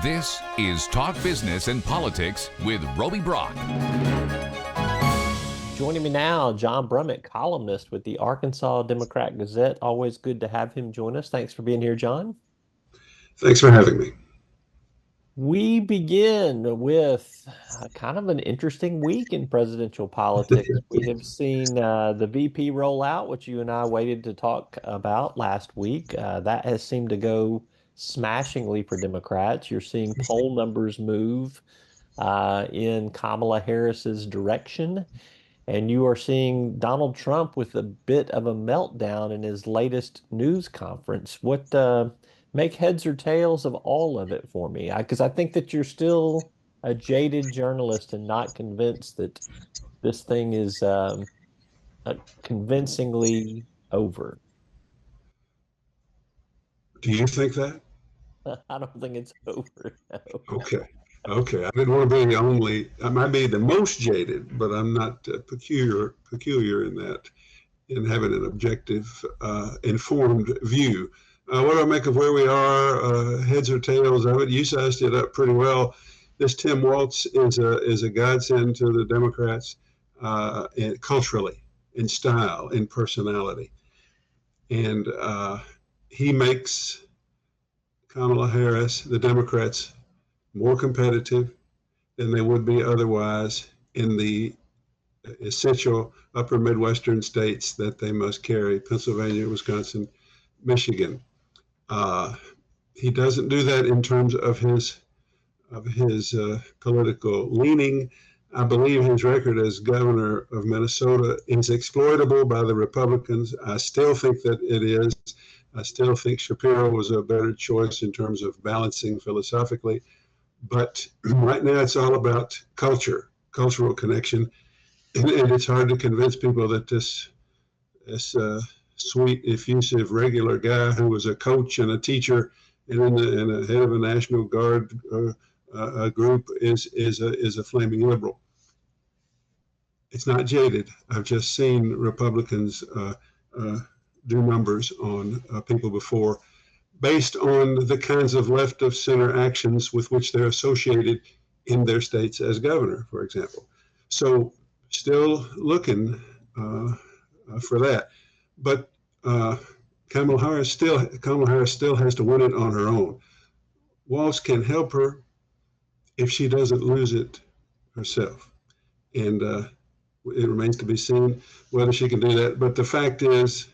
This is Talk Business and Politics with Roby Brock. Joining me now, John Brummett, columnist with the Arkansas Democrat-Gazette. Always good to have him join us. Thanks for being here, John. Thanks for having me. We begin with kind of an interesting week in presidential politics. We have seen the VP roll out, which you and I waited to talk about last week. That has seemed to go smashingly for Democrats. You're seeing poll numbers move in Kamala Harris's direction. And you are seeing Donald Trump with a bit of a meltdown in his latest news conference. What make heads or tails of all of it for me? Because I think that you're still a jaded journalist and not convinced that this thing is convincingly over. Do you think that? I don't think it's over. No. Okay. I didn't want to be the only. I might be the most jaded, but I'm not peculiar in that, in having an objective, informed view. What do I make of where we are? Heads or tails of it? You sized it up pretty well. This Tim Walz is a godsend to the Democrats, culturally, in style, in personality, and he makes Kamala Harris, the Democrats, more competitive than they would be otherwise in the essential upper Midwestern states that they must carry: Pennsylvania, Wisconsin, Michigan. He doesn't do that in terms of his political leaning. I believe his record as governor of Minnesota is exploitable by the Republicans. I still think that it is. I still think Shapiro was a better choice in terms of balancing philosophically. But right now it's all about cultural connection. And it's hard to convince people that this sweet, effusive, regular guy who was a coach and a teacher and a head of a National Guard group is a flaming liberal. It's not jaded. I've just seen Republicans do numbers on people before, based on the kinds of left of center actions with which they're associated in their states as governor, for example. So still looking for that. But Kamala Harris still has to win it on her own. Walz can help her if she doesn't lose it herself. And it remains to be seen whether she can do that. But the fact is,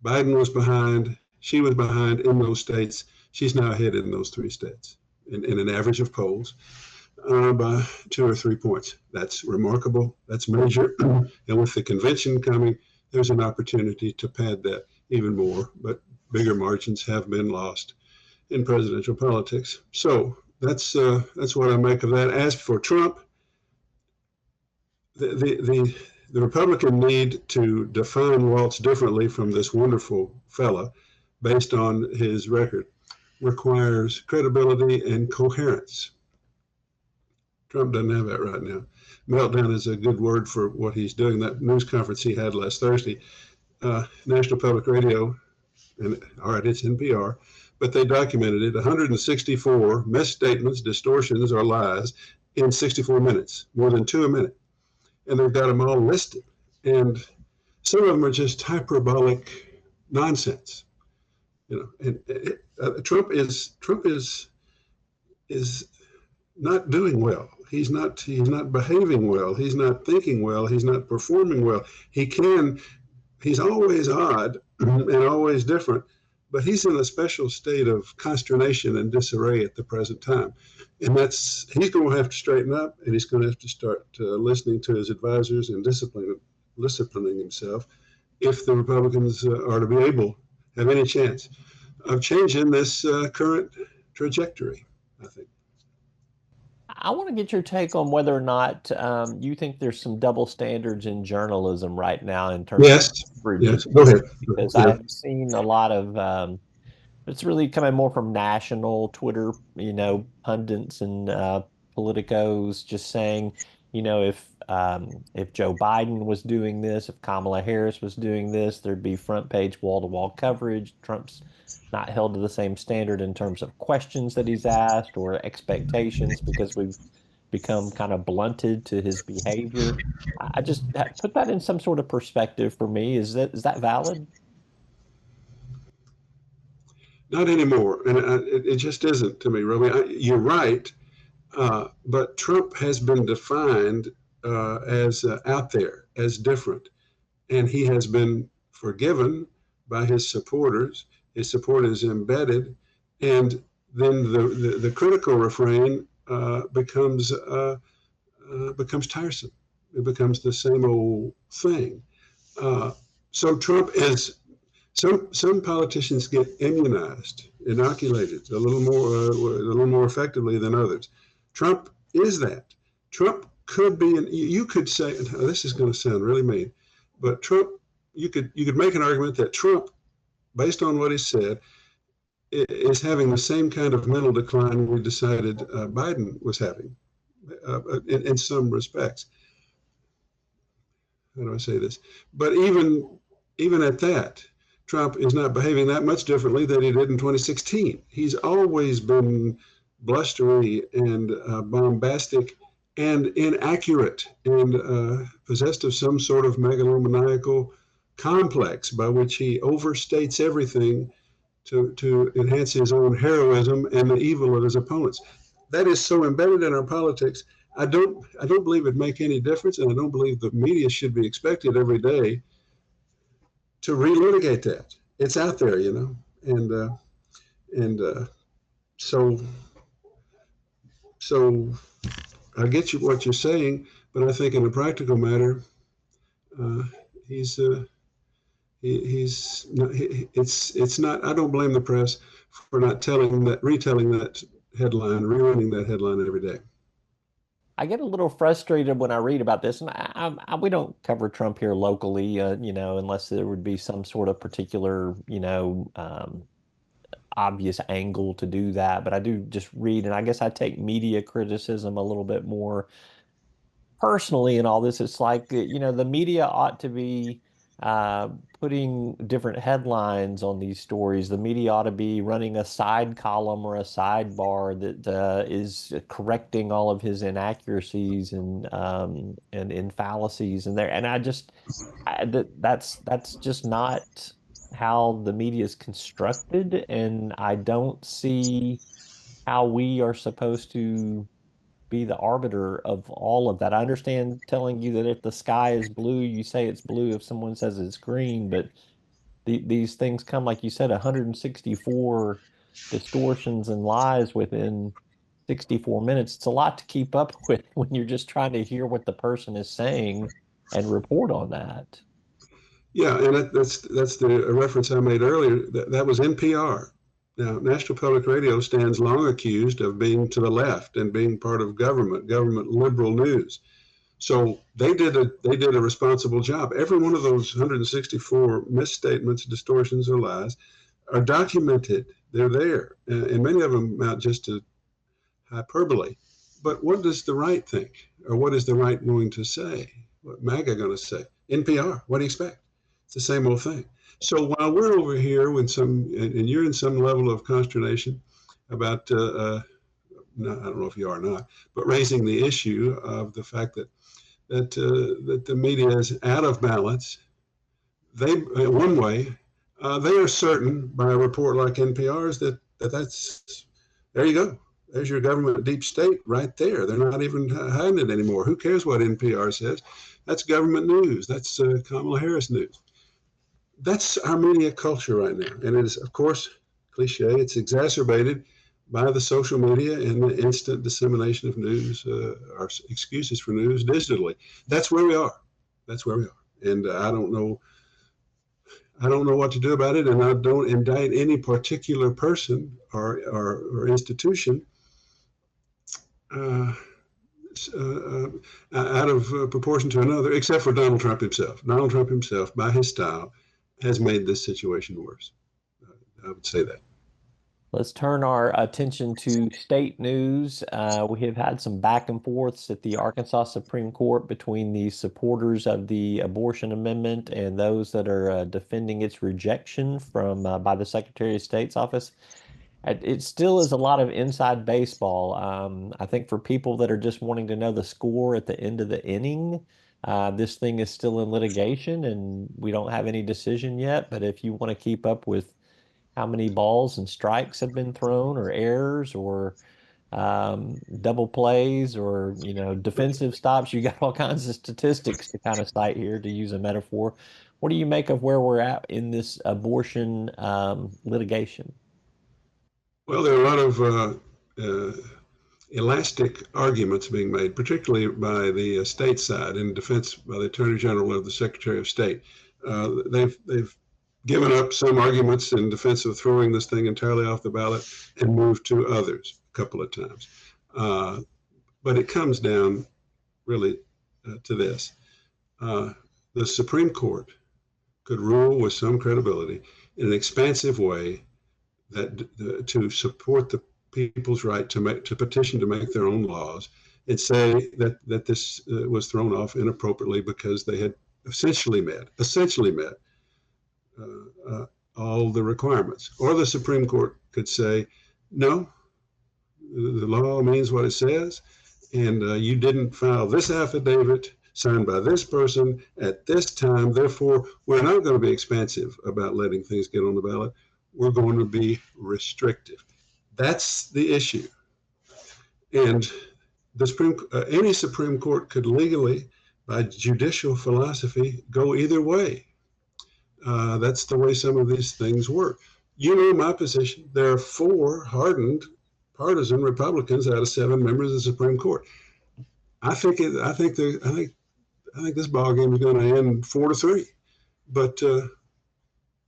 Biden was behind. She was behind in those states. She's now ahead in those three states in an average of polls by 2 or 3 points. That's remarkable. That's major. And with the convention coming, there's an opportunity to pad that even more. But bigger margins have been lost in presidential politics. So that's what I make of that. As for Trump, the Republican need to define Walz differently from this wonderful fella, based on his record, requires credibility and coherence. Trump doesn't have that right now. Meltdown is a good word for what he's doing. That news conference he had last Thursday, National Public Radio, and all right, it's NPR, but they documented it: 164 misstatements, distortions, or lies in 64 minutes, more than 2 a minute. And they've got them all listed. And some of them are just hyperbolic nonsense. And Trump is not doing well. He's not behaving well. He's not thinking well. He's not performing well. He's always odd and always different, but he's in a special state of consternation and disarray at the present time. And he's going to have to straighten up, and he's going to have to start listening to his advisors and disciplining himself if the Republicans are to be able have any chance of changing this current trajectory, I think. I want to get your take on whether or not you think there's some double standards in journalism right now in terms of coverage. Yes, go ahead. Because I've seen a lot of it's really coming more from national Twitter, pundits and politicos just saying, if if Joe Biden was doing this, if Kamala Harris was doing this, there'd be front page wall-to-wall coverage. Trump's not held to the same standard in terms of questions that he's asked or expectations because we've become kind of blunted to his behavior. I just put that in some sort of perspective for me. Is that valid? Not anymore, and it just isn't to me, Roby. You're right, but Trump has been defined as out there, as different, and he has been forgiven by his supporters. His support is embedded, and then the critical refrain becomes tiresome. It becomes the same old thing. So Trump is. Some politicians get immunized, inoculated a little more effectively than others. Trump is that. Trump could be, and you could say, and this is going to sound really mean, but Trump, you could make an argument that Trump, based on what he said, is having the same kind of mental decline we decided Biden was having, in some respects. How do I say this? But even at that, Trump is not behaving that much differently than he did in 2016. He's always been blustery and bombastic and inaccurate and possessed of some sort of megalomaniacal complex by which he overstates everything to enhance his own heroism and the evil of his opponents. That is so embedded in our politics. I don't believe it'd make any difference, and I don't believe the media should be expected every day to relitigate that. It's out there, and so I get you what you're saying, but I think in a practical matter, it's not. I don't blame the press for not retelling that headline, rerunning that headline every day. I get a little frustrated when I read about this, and we don't cover Trump here locally, unless there would be some sort of particular, obvious angle to do that. But I do just read, and I guess I take media criticism a little bit more personally in all this. It's like, the media ought to be putting different headlines on these stories. The media ought to be running a side column or a sidebar that is correcting all of his inaccuracies and fallacies in there. And that's just not how the media is constructed, and I don't see how we are supposed to be the arbiter of all of that. I understand telling you that if the sky is blue, you say it's blue if someone says it's green, but these things come, like you said, 164 distortions and lies within 64 minutes. It's a lot to keep up with when you're just trying to hear what the person is saying and report on that. Yeah, and that's the reference I made earlier. That was NPR. Now, National Public Radio stands long accused of being to the left and being part of government liberal news. So they did a responsible job. Every one of those 164 misstatements, distortions, or lies are documented. They're there, and many of them amount just to hyperbole. But what does the right think, or what is the right going to say? What MAGA going to say? NPR. What do you expect? It's the same old thing. So while we're over here and you're in some level of consternation about, I don't know if you are or not, but raising the issue of the fact that the media is out of balance, one way, they are certain by a report like NPR's that's, there you go. There's your government deep state right there. They're not even hiding it anymore. Who cares what NPR says? That's government news. That's Kamala Harris news. That's our media culture right now. And it is, of course, cliche. It's exacerbated by the social media and the instant dissemination of news, our excuses for news digitally. That's where we are. And I don't know what to do about it. And I don't indict any particular person or institution out of proportion to another, except for Donald Trump himself. Donald Trump himself, by his style, has made this situation worse. I would say that. Let's turn our attention to state news. We have had some back and forths at the Arkansas Supreme Court between the supporters of the abortion amendment and those that are defending its rejection from by the Secretary of State's office. It still is a lot of inside baseball. I think for people that are just wanting to know the score at the end of the inning, this thing is still in litigation and we don't have any decision yet. But if you want to keep up with how many balls and strikes have been thrown or errors or double plays or defensive stops, you got all kinds of statistics to kind of cite here, to use a metaphor. What do you make of where we're at in this abortion litigation? Well, there are a lot of elastic arguments being made, particularly by the state side in defense by the Attorney General of the Secretary of State. They've given up some arguments in defense of throwing this thing entirely off the ballot and moved to others a couple of times. But it comes down really to this. The Supreme Court could rule with some credibility in an expansive way that to support the people's right to petition to make their own laws, and say that this was thrown off inappropriately because they had essentially met all the requirements. Or the Supreme Court could say, no, the law means what it says, and you didn't file this affidavit signed by this person at this time, therefore we're not going to be expansive about letting things get on the ballot. We're going to be restrictive. That's the issue. And any Supreme Court could legally, by judicial philosophy, go either way. That's the way some of these things work. You know my position. There are 4 hardened partisan Republicans out of 7 members of the Supreme Court. I think this ball game is going to end 4-3. But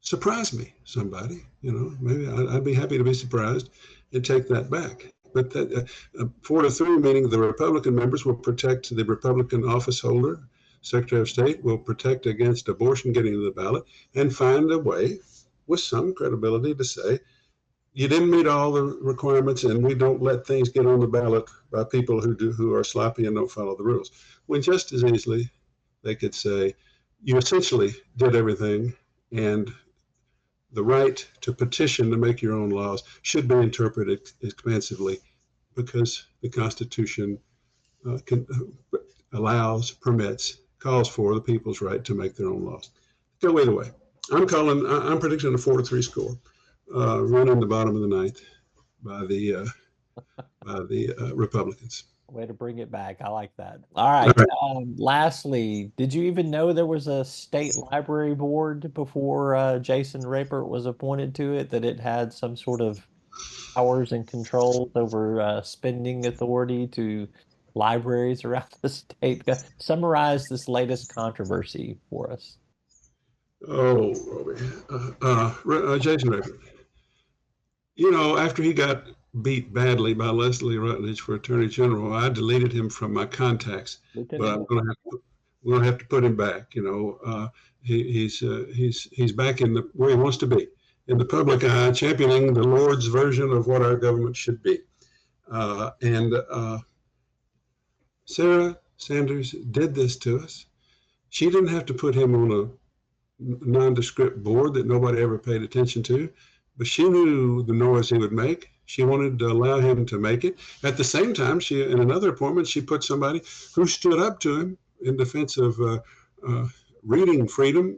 surprise me, somebody. Maybe I'd be happy to be surprised and take that back. But 4-3, meaning the Republican members will protect the Republican office holder. Secretary of State will protect against abortion getting to the ballot and find a way with some credibility to say, you didn't meet all the requirements and we don't let things get on the ballot by people who are sloppy and don't follow the rules. When just as easily they could say, you essentially did everything, and the right to petition to make your own laws should be interpreted expansively because the Constitution permits, calls for the people's right to make their own laws. Go either way. I'm predicting a 4-3 score, running the bottom of the 9th by the Republicans. Way to bring it back. I like that. All right. Lastly, did you even know there was a state library board before Jason Rapert was appointed to it, that it had some sort of powers and controls over spending authority to libraries around the state? Summarize this latest controversy for us. Oh, Robbie. Jason Rapert. After he got beat badly by Leslie Rutledge for Attorney General, I deleted him from my contacts. But I'm going to have to put him back. He's back in where he wants to be, in the public eye, championing the Lord's version of what our government should be. Sarah Sanders did this to us. She didn't have to put him on a nondescript board that nobody ever paid attention to, but she knew the noise he would make. She wanted to allow him to make it. At the same time, in another appointment, she put somebody who stood up to him in defense of reading freedom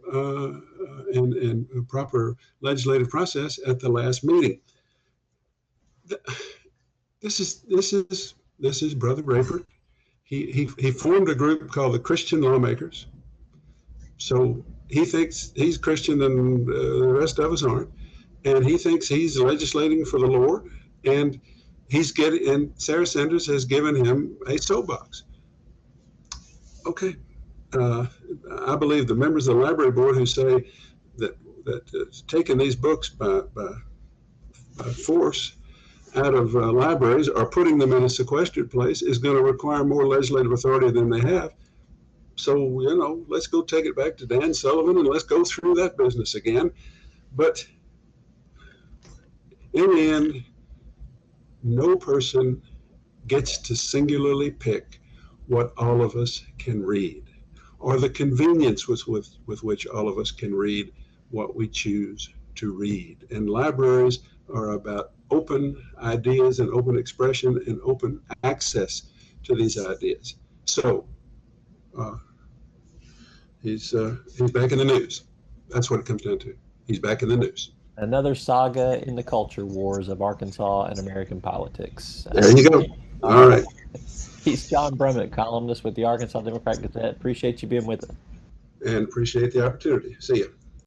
and proper legislative process at the last meeting. This is Brother Rapert. He formed a group called the Christian Lawmakers. So he thinks he's Christian and the rest of us aren't. And he thinks he's legislating for the Lord. And Sarah Sanders has given him a soapbox. Okay. I believe the members of the library board who say that taking these books by force out of libraries or putting them in a sequestered place is going to require more legislative authority than they have. So, let's go take it back to Dan Sullivan and let's go through that business again. But In the end, no person gets to singularly pick what all of us can read, or the convenience with which all of us can read what we choose to read. And libraries are about open ideas and open expression and open access to these ideas. So he's back in the news. That's what it comes down to. He's back in the news. Another saga in the culture wars of Arkansas and American politics. There you go. All right. He's John Brummett, columnist with the Arkansas Democrat Gazette. Appreciate you being with us. And appreciate the opportunity. See you.